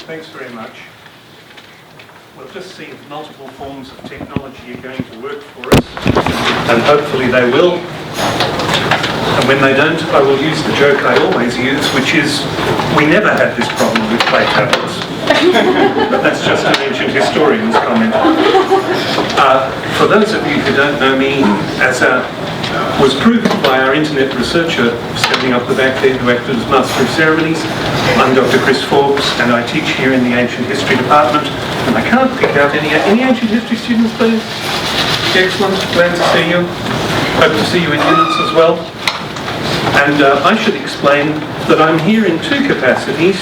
Thanks very much. We'll just see if multiple forms of technology are going to work for us, and hopefully they will. And when they don't, I will use the joke I always use, which is, we never had this problem with clay tablets. But that's just an ancient historian's comment. For those of you who don't know me, as was proved by our internet researcher standing up the back there who acted as Master of Ceremonies, I'm Dr. Chris Forbes, and I teach here in the Ancient History Department. And I can't pick out any Ancient History students, please? Excellent, glad to see you. Hope to see you in units as well. And I should explain that I'm here in two capacities.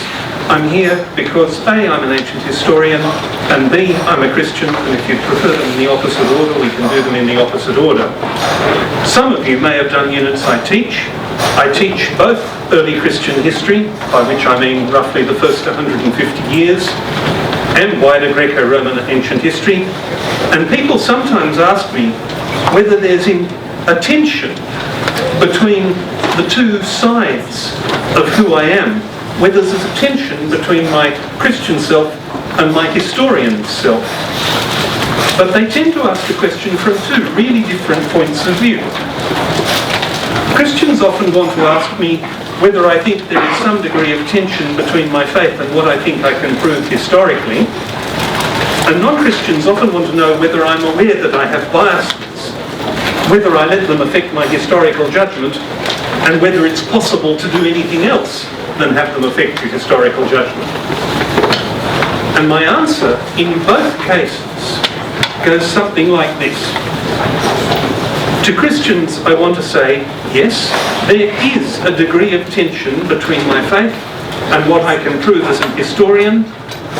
I'm here because A, I'm an ancient historian, and B, I'm a Christian, and if you prefer them in the opposite order, we can do them in the opposite order. Some of you may have done units I teach. I teach both early Christian history, by which I mean roughly the first 150 years, and wider Greco-Roman ancient history. And people sometimes ask me whether there's a tension between the two sides of who I am, whether there's a tension between my Christian self and my historian self. But they tend to ask the question from two really different points of view. Christians often want to ask me whether I think there is some degree of tension between my faith and what I think I can prove historically. And non-Christians often want to know whether I'm aware that I have biases, whether I let them affect my historical judgment, and whether it's possible to do anything else than have them affect your historical judgment. And my answer in both cases goes something like this. To Christians, I want to say, yes, there is a degree of tension between my faith and what I can prove as an historian,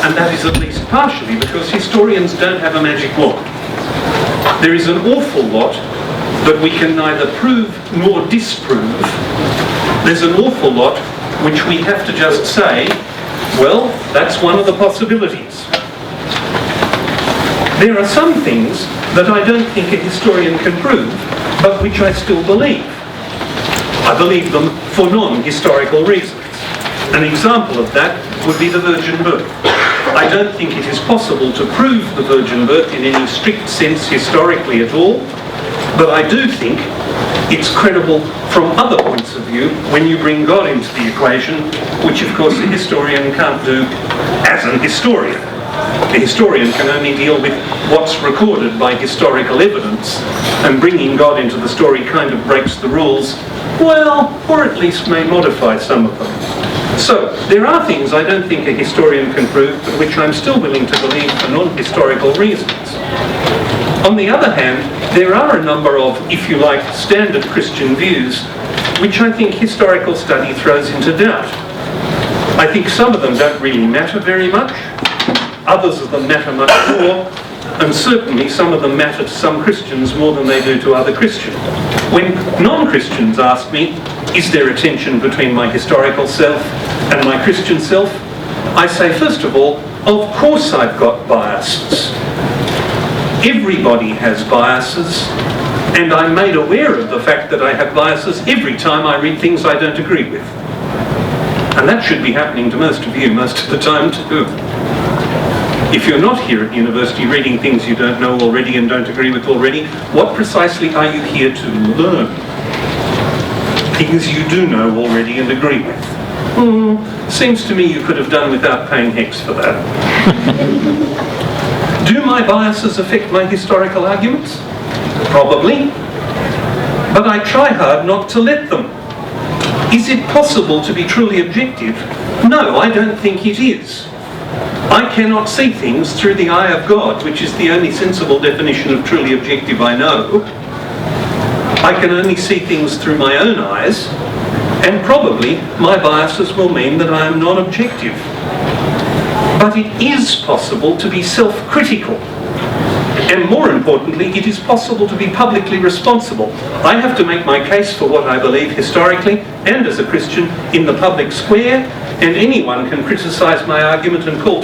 and that is at least partially because historians don't have a magic wand. There is an awful lot that we can neither prove nor disprove. There's an awful lot which we have to just say, well, that's one of the possibilities. There are some things that I don't think a historian can prove, but which I still believe. I believe them for non-historical reasons. An example of that would be the virgin birth. I don't think it is possible to prove the virgin birth in any strict sense historically at all, but I do think it's credible from other points of view when you bring God into the equation, which of course a historian can't do as an historian. The historian can only deal with what's recorded by historical evidence, and bringing God into the story kind of breaks the rules, well, or at least may modify some of them. So, there are things I don't think a historian can prove, but which I'm still willing to believe for non-historical reasons. On the other hand, there are a number of, if you like, standard Christian views, which I think historical study throws into doubt. I think some of them don't really matter very much, others of them matter much more, and certainly some of them matter to some Christians more than they do to other Christians. When non-Christians ask me, is there a tension between my historical self and my Christian self? I say, first of all, of course I've got biases. Everybody has biases, and I'm made aware of the fact that I have biases every time I read things I don't agree with. And that should be happening to most of you most of the time too. If you're not here at university reading things you don't know already and don't agree with already, what precisely are you here to learn? Things you do know already and agree with. Seems to me you could have done without paying Hex for that. Do my biases affect my historical arguments? Probably. But I try hard not to let them. Is it possible to be truly objective? No, I don't think it is. I cannot see things through the eye of God, which is the only sensible definition of truly objective I know. I can only see things through my own eyes, and probably my biases will mean that I am non-objective. But it is possible to be self-critical. And more importantly, it is possible to be publicly responsible. I have to make my case for what I believe historically and as a Christian in the public square, and anyone can criticise my argument and call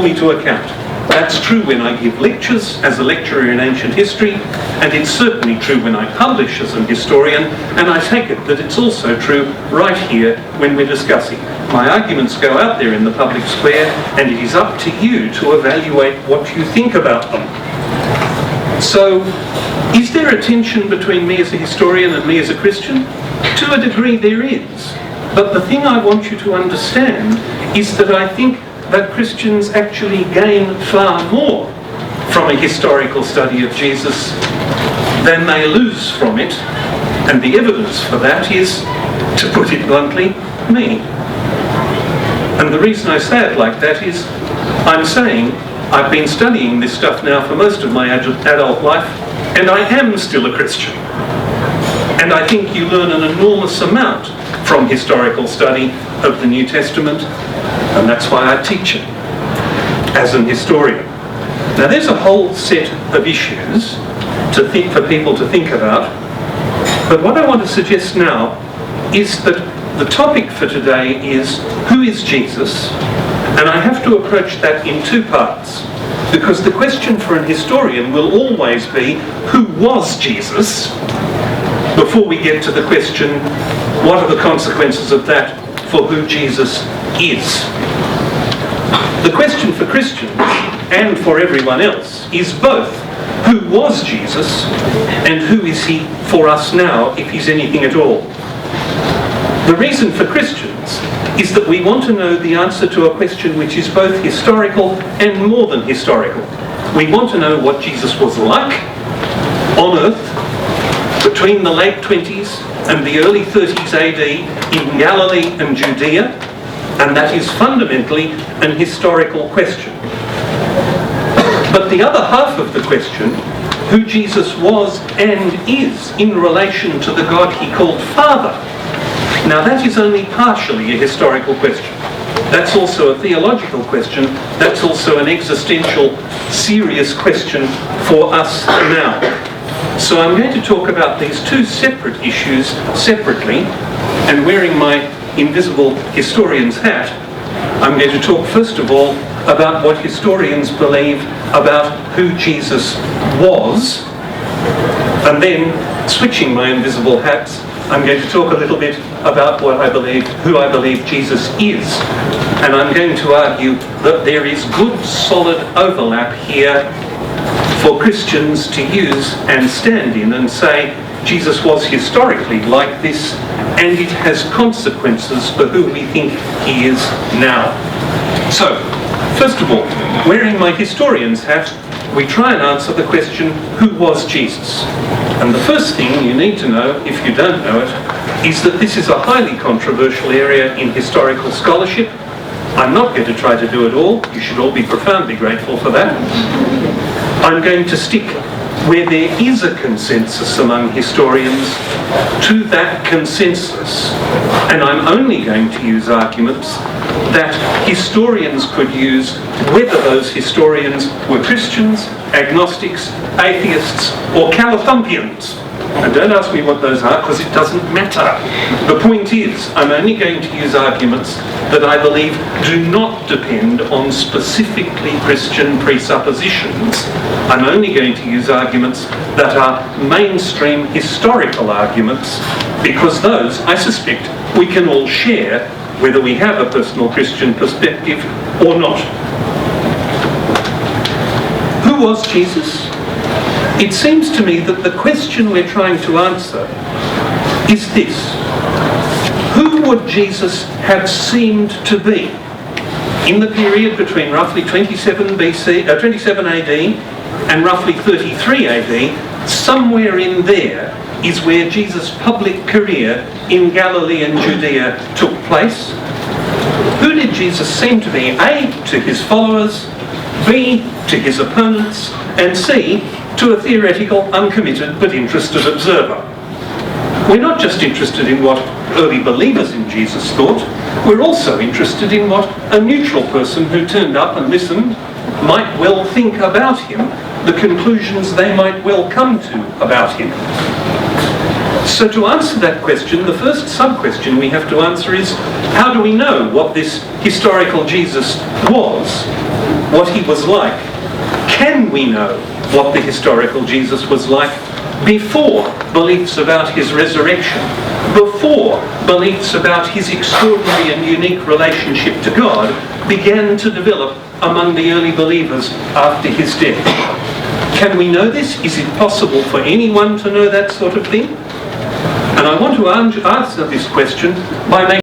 me to account. That's true when I give lectures as a lecturer in ancient history, and it's certainly true when I publish as an historian, and I take it that it's also true right here when we're discussing. My arguments go out there in the public square, and it is up to you to evaluate what you think about them. So, is there a tension between me as a historian and me as a Christian? To a degree there is. But the thing I want you to understand is that I think that Christians actually gain far more from a historical study of Jesus than they lose from it, and the evidence for that is, to put it bluntly, me. And the reason I say it like that is, I'm saying I've been studying this stuff now for most of my adult life, and I am still a Christian. And I think you learn an enormous amount from historical study of the New Testament, and that's why I teach it as an historian. Now there's a whole set of issues for people to think about, but what I want to suggest now is that the topic for today is, who is Jesus? And I have to approach that in two parts, because the question for an historian will always be, who was Jesus? Before we get to the question, what are the consequences of that for who Jesus is? The question for Christians, and for everyone else, is both, who was Jesus, and who is he for us now, if he's anything at all? The reason for Christians is that we want to know the answer to a question which is both historical and more than historical. We want to know what Jesus was like on earth between the late 20s and the early 30s AD in Galilee and Judea, and that is fundamentally an historical question. But the other half of the question, who Jesus was and is in relation to the God he called Father, now that is only partially a historical question. That's also a theological question. That's also an existential, serious question for us now. So I'm going to talk about these two separate issues separately, and wearing my invisible historian's hat, I'm going to talk first of all about what historians believe about who Jesus was, and then, switching my invisible hats, I'm going to talk a little bit about who I believe Jesus is. And I'm going to argue that there is good, solid overlap here for Christians to use and stand in and say, Jesus was historically like this, and it has consequences for who we think he is now. So, first of all, wearing my historian's hat, we try and answer the question, who was Jesus? And the first thing you need to know, if you don't know it, is that this is a highly controversial area in historical scholarship. I'm not going to try to do it all. You should all be profoundly grateful for that. I'm going to stick where there is a consensus among historians to that consensus. And I'm only going to use arguments that historians could use, whether those historians were Christians, agnostics, atheists, or Calathumpians. And don't ask me what those are, because it doesn't matter. The point is, I'm only going to use arguments that I believe do not depend on specifically Christian presuppositions. I'm only going to use arguments that are mainstream historical arguments, because those, I suspect, we can all share, whether we have a personal Christian perspective or not. Who was Jesus? It seems to me that the question we're trying to answer is this. Who would Jesus have seemed to be in the period between roughly 27 AD and roughly 33 AD? Somewhere in there is where Jesus' public career in Galilee and Judea took place. Who did Jesus seem to be? A, to his followers, B, to his opponents, and C, to a theoretical, uncommitted but interested observer. We're not just interested in what early believers in Jesus thought, we're also interested in what a neutral person who turned up and listened might well think about him, the conclusions they might well come to about him. So to answer that question, the first sub-question we have to answer is, how do we know what this historical Jesus was, what he was like, Can we know what the historical Jesus was like before beliefs about his resurrection, before beliefs about his extraordinary and unique relationship to God began to develop among the early believers after his death? Can we know this? Is it possible for anyone to know that sort of thing? And I want to answer this question by making